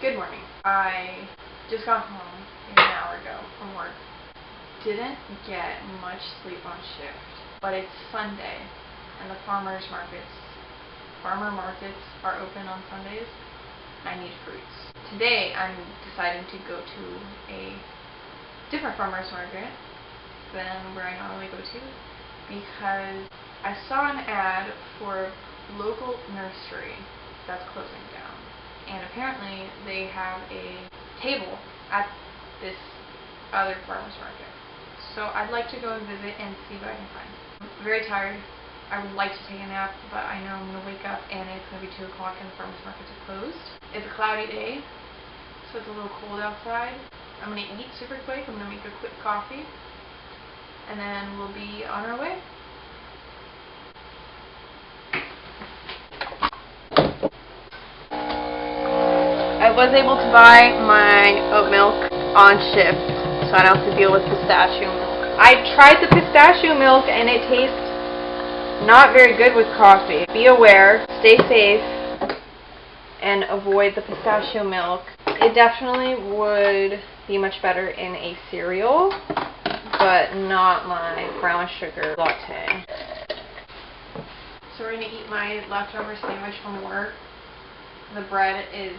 Good morning. I just got home maybe an hour ago from work. Didn't get much sleep on shift, but it's Sunday and the farmer markets are open on Sundays. I need fruits. Today I'm deciding to go to a different farmer's market than where I normally go to because I saw an ad for a local nursery that's closing down. And apparently they have a table at this other farmer's market. So I'd like to go and visit and see what I can find. I'm very tired. I would like to take a nap, but I know I'm going to wake up and it's going to be 2 o'clock and the farmer's markets are closed. It's a cloudy day, so it's a little cold outside. I'm going to eat super quick. I'm going to make a quick coffee, and then we'll be on our way. I was able to buy my oat milk on shift, so I don't have to deal with pistachio milk. I tried the pistachio milk and it tastes not very good with coffee. Be aware, stay safe, and avoid the pistachio milk. It definitely would be much better in a cereal, but not my brown sugar latte. So we're going to eat my leftover sandwich from work. The bread is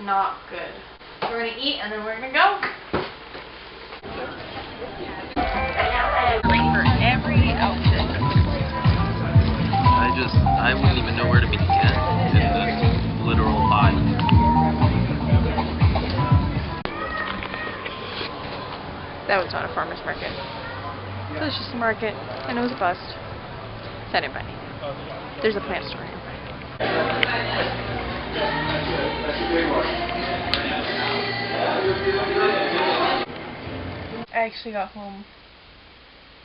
not good. So we're going to eat and then we're going to go. For every outfit. I wouldn't even know where to begin in the literal pie. That was not a farmer's market. It was just a market and it was a bust. So I didn't buy anything. There's a plant store here. I actually got home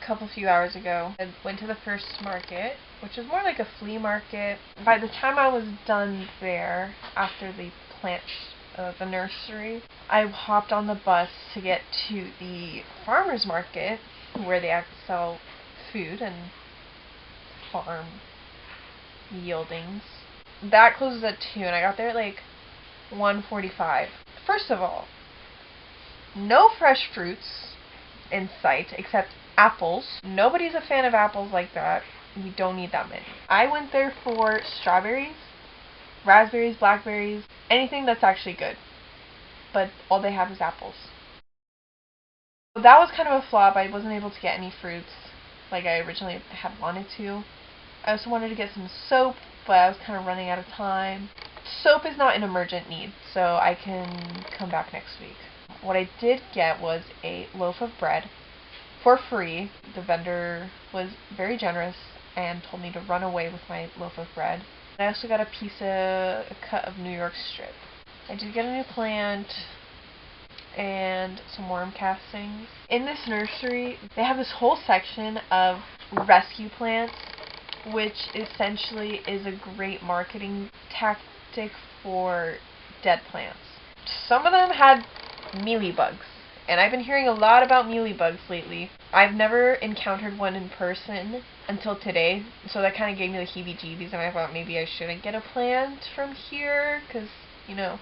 a few hours ago. I went to the first market, which is more like a flea market. By the time I was done there, after the the nursery, I hopped on the bus to get to the farmer's market, where they actually sell food and farm yieldings. That closes at 2, and I got there at like 1:45. First of all, no fresh fruits in sight except apples. Nobody's a fan of apples like that. We don't need that many. I went there for strawberries, raspberries, blackberries, anything that's actually good. But all they have is apples. So that was kind of a flop. I wasn't able to get any fruits like I originally had wanted to. I also wanted to get some soap, but I was kind of running out of time. Soap is not an emergent need, so I can come back next week. What I did get was a loaf of bread for free. The vendor was very generous and told me to run away with my loaf of bread. I also got a cut of New York strip. I did get a new plant and some worm castings. In this nursery, they have this whole section of rescue plants, which essentially is a great marketing tactic for dead plants. Some of them had mealybugs, and I've been hearing a lot about mealybugs lately. I've never encountered one in person until today, so that kind of gave me the heebie-jeebies, and I thought maybe I shouldn't get a plant from here, because, you know,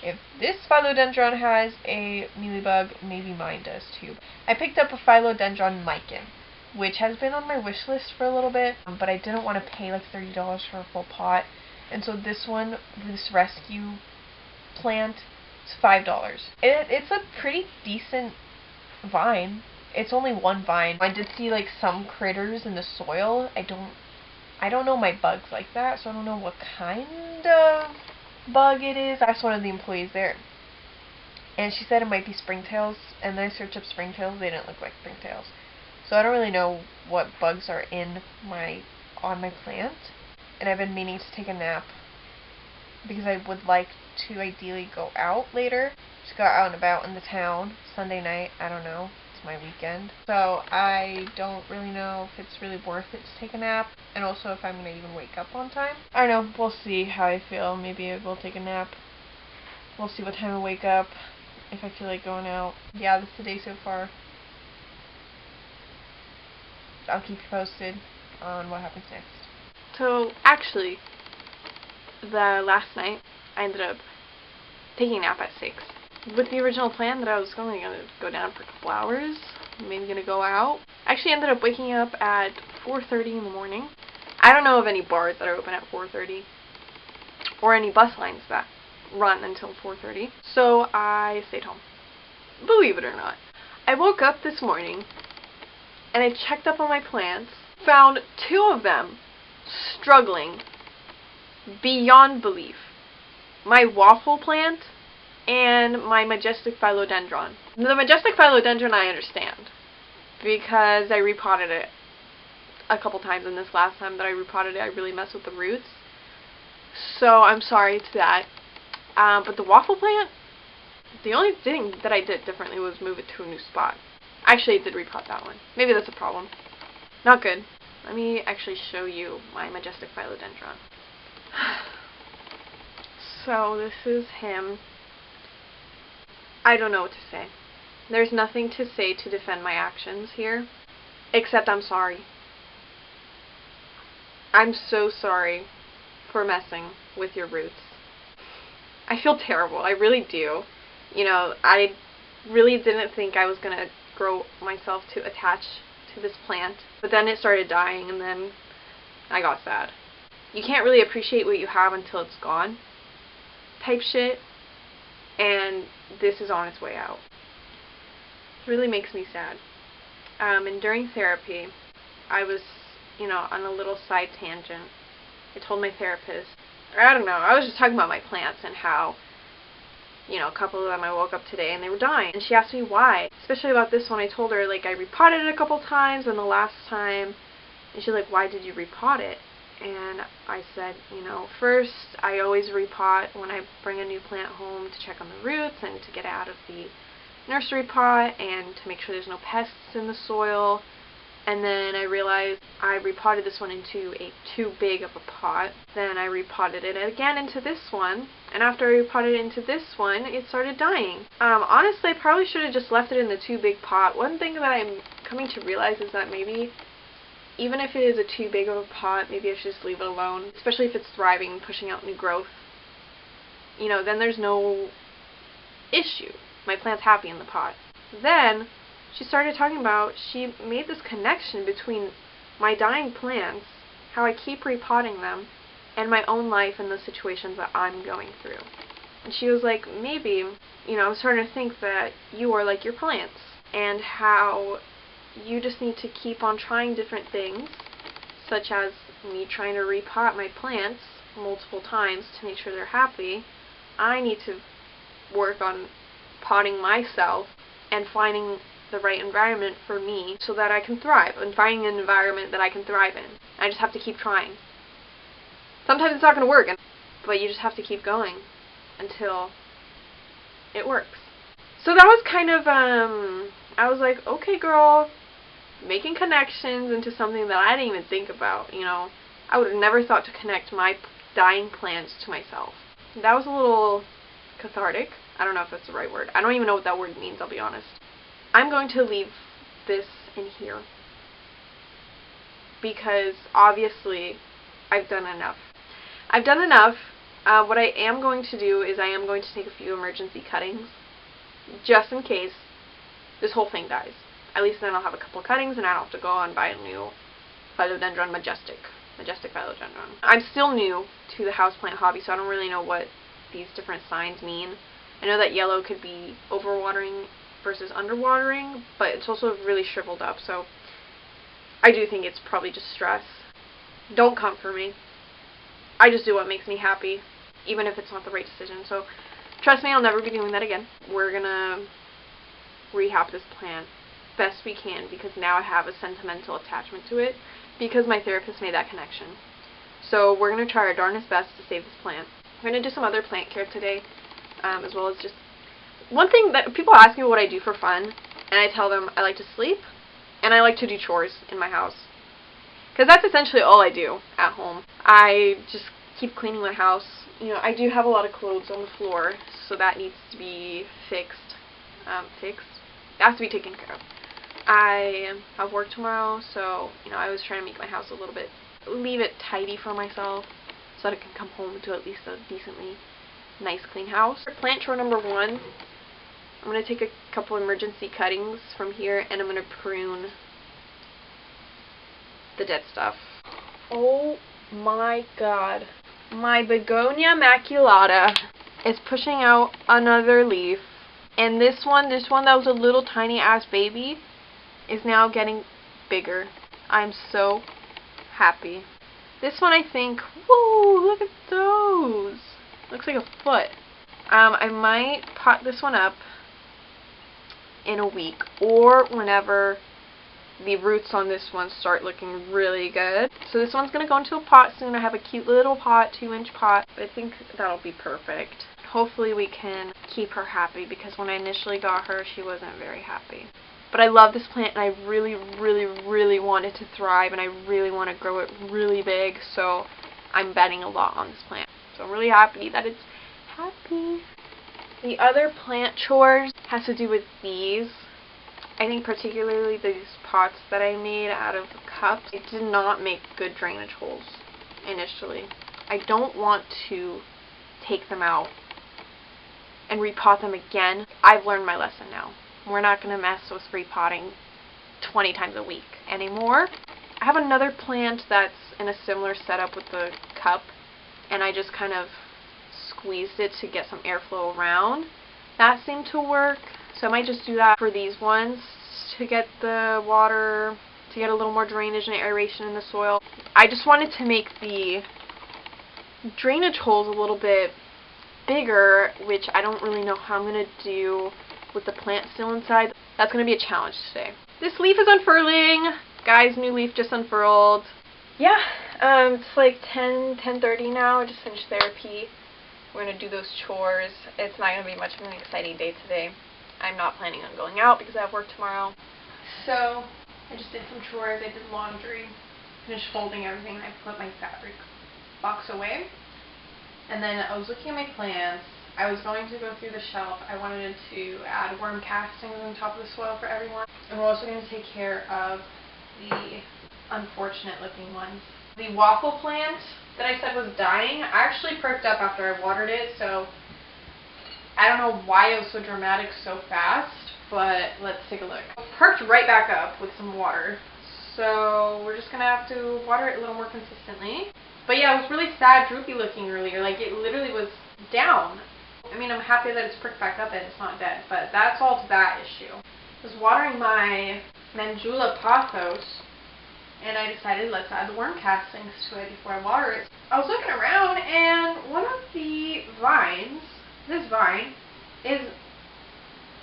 if this philodendron has a mealybug, maybe mine does too. I picked up a philodendron lichen, which has been on my wish list for a little bit, but I didn't want to pay like $30 for a full pot, and so this rescue plant, it's $5. It's a pretty decent vine. It's only one vine. I did see like some critters in the soil. I don't know my bugs like that, so I don't know what kind of bug it is. I asked one of the employees there, and she said it might be springtails, and then I searched up springtails. They didn't look like springtails. So I don't really know what bugs are on my plant, and I've been meaning to take a nap because I would like to ideally go out later. Just go out and about in the town Sunday night. I don't know. It's my weekend. So I don't really know if it's really worth it to take a nap, and also if I'm going to even wake up on time. I don't know. We'll see how I feel. Maybe I will take a nap. We'll see what time I wake up, if I feel like going out. Yeah, this is the day so far. I'll keep you posted on what happens next. So, actually, the last night, I ended up taking a nap at 6. With the original plan that I was only going to go down for a couple hours, maybe going to go out. I actually ended up waking up at 4:30 in the morning. I don't know of any bars that are open at 4:30 or any bus lines that run until 4:30, so I stayed home. Believe it or not, I woke up this morning and I checked up on my plants, found 2 of them struggling beyond belief. My waffle plant and my majestic philodendron. The majestic philodendron I understand because I repotted it a couple times, and this last time that I repotted it I really messed with the roots. So I'm sorry to that. But the waffle plant, the only thing that I did differently was move it to a new spot. Actually, I did repot that one. Maybe that's a problem. Not good. Let me actually show you my majestic philodendron. So this is him. I don't know what to say. There's nothing to say to defend my actions here, except I'm sorry. I'm so sorry for messing with your roots. I feel terrible. I really do. You know, I really didn't think I was going to grow myself to attach to this plant, but then it started dying, and then I got sad. You can't really appreciate what you have until it's gone type shit, and this is on its way out. It really makes me sad. And during therapy, I was, on a little side tangent. I told my therapist, I don't know, I was just talking about my plants and how, a couple of them I woke up today and they were dying. And she asked me why. Especially about this one, I told her, I repotted it a couple times, and the last time, and she's like, why did you repot it? And I said, first, I always repot when I bring a new plant home to check on the roots and to get it out of the nursery pot and to make sure there's no pests in the soil. And then I realized I repotted this one into a too big of a pot. Then I repotted it again into this one. And after I repotted it into this one, it started dying. Honestly, I probably should have just left it in the too big pot. One thing that I'm coming to realize is that maybe, even if it is a too big of a pot, maybe I should just leave it alone. Especially if it's thriving and pushing out new growth. Then there's no issue. My plant's happy in the pot. Then she started talking about, she made this connection between my dying plants, how I keep repotting them, and my own life and the situations that I'm going through. And she was like, maybe, I'm starting to think that you are like your plants, and how you just need to keep on trying different things, such as me trying to repot my plants multiple times to make sure they're happy. I need to work on potting myself and finding the right environment for me so that I can thrive, and finding an environment that I can thrive in. I just have to keep trying. Sometimes it's not going to work, but you just have to keep going until it works. So that was kind of, I was like, okay girl, making connections into something that I didn't even think about, I would have never thought to connect my dying plants to myself. That was a little cathartic. I don't know if that's the right word. I don't even know what that word means, I'll be honest. I'm going to leave this in here because obviously I've done enough. I've done enough. What I am going to do is I am going to take a few emergency cuttings just in case this whole thing dies. At least then I'll have a couple of cuttings and I don't have to go and buy a new philodendron majestic philodendron. I'm still new to the houseplant hobby, so I don't really know what these different signs mean. I know that yellow could be overwatering versus underwatering, but it's also really shriveled up, so I do think it's probably just stress. Don't come for me. I just do what makes me happy, even if it's not the right decision. So trust me, I'll never be doing that again. We're gonna rehab this plant best we can, because now I have a sentimental attachment to it because my therapist made that connection. So we're gonna try our darnest best to save this plant. We're gonna do some other plant care today, as well as just one thing that people ask me what I do for fun, and I tell them I like to sleep and I like to do chores in my house. Because that's essentially all I do at home. I just keep cleaning my house. I do have a lot of clothes on the floor, so that needs to be fixed. It has to be taken care of. I have work tomorrow, so, I was trying to make my house a little bit, leave it tidy for myself. so that I can come home to at least a decently nice clean house. For plant chore number 1, I'm going to take a couple emergency cuttings from here and I'm going to prune the dead stuff. Oh my god. My begonia maculata is pushing out another leaf, and this one that was a little tiny ass baby is now getting bigger. I'm so happy. This one, I think, whoa, look at those. Looks like a foot. I might pot this one up in a week or whenever the roots on this one start looking really good. So this one's going to go into a pot soon. I have a cute little pot, 2-inch pot. I think that'll be perfect. Hopefully we can keep her happy, because when I initially got her, she wasn't very happy. But I love this plant, and I really, really, really want it to thrive, and I really want to grow it really big, so I'm betting a lot on this plant. So I'm really happy that it's happy. The other plant chores has to do with these. I think particularly these pots that I made out of cups, it did not make good drainage holes initially. I don't want to take them out and repot them again. I've learned my lesson now. We're not going to mess with repotting 20 times a week anymore. I have another plant that's in a similar setup with the cup, and I just kind of squeezed it to get some airflow around. That seemed to work. So I might just do that for these ones to get the water, to get a little more drainage and aeration in the soil. I just wanted to make the drainage holes a little bit bigger, which I don't really know how I'm going to do with the plant still inside. That's going to be a challenge today. This leaf is unfurling. Guys, new leaf just unfurled. Yeah, it's like 10:30 now. I just finished therapy. We're going to do those chores. It's not going to be much of an exciting day today. I'm not planning on going out because I have work tomorrow. So, I just did some chores. I did laundry, finished folding everything, and I put my fabric box away. And then I was looking at my plants. I was going to go through the shelf. I wanted to add worm castings on top of the soil for everyone. And we're also going to take care of the unfortunate looking ones. The waffle plant that I said was dying, I actually perked up after I watered it, so I don't know why it was so dramatic so fast, but let's take a look. Perked right back up with some water, so we're just going to have to water it a little more consistently. But yeah, it was really sad, droopy looking earlier, like it literally was down. I mean, I'm happy that it's perked back up and it's not dead, but that solves that issue. I was watering my Mandula pothos, and I decided let's add the worm castings to it before I water it. I was looking around, and one of the vines, this vine, is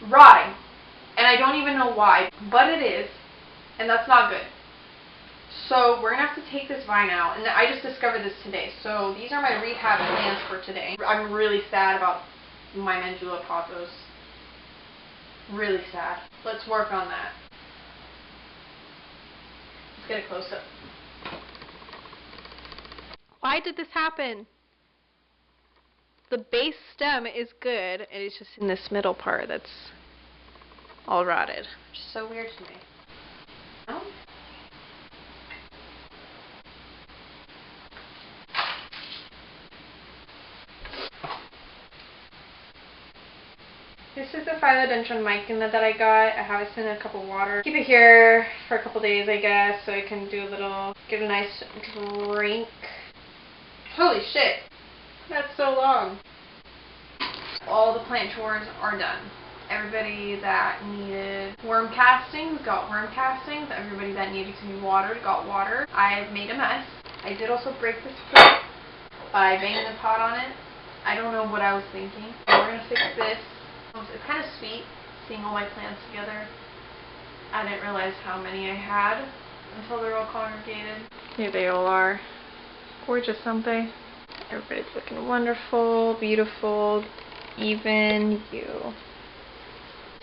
rotting. And I don't even know why, but it is, and that's not good. So we're going to have to take this vine out, and I just discovered this today. So these are my rehab plans for today. I'm really sad about my Mandula pothos. Really sad. Let's work on that. Let's get a close-up. Why did this happen? The base stem is good, and it's just in this middle part that's all rotted. Which is so weird to me. Oh. This is the Philodendron Mycona that I got. I have it in a cup of water. Keep it here for a couple days, I guess, so I can do a little, get a nice drink. Holy shit! That's so long. All the plant chores are done. Everybody that needed worm castings got worm castings. Everybody that needed to be watered got water. I made a mess. I did also break this pot by banging the pot on it. I don't know what I was thinking. We're going to fix this. It's kind of sweet seeing all my plants together. I didn't realize how many I had until they're all congregated. Here they all are. Gorgeous, aren't they? Everybody's looking wonderful, beautiful, even you.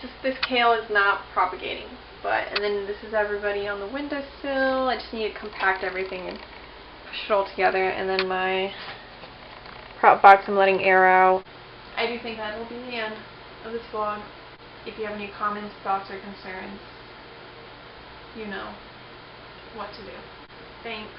Just this kale is not propagating, and then this is everybody on the windowsill. I just need to compact everything and push it all together, and then my prop box I'm letting air out. I do think that will be the end of this vlog. If you have any comments, thoughts, or concerns, you know what to do. Thanks.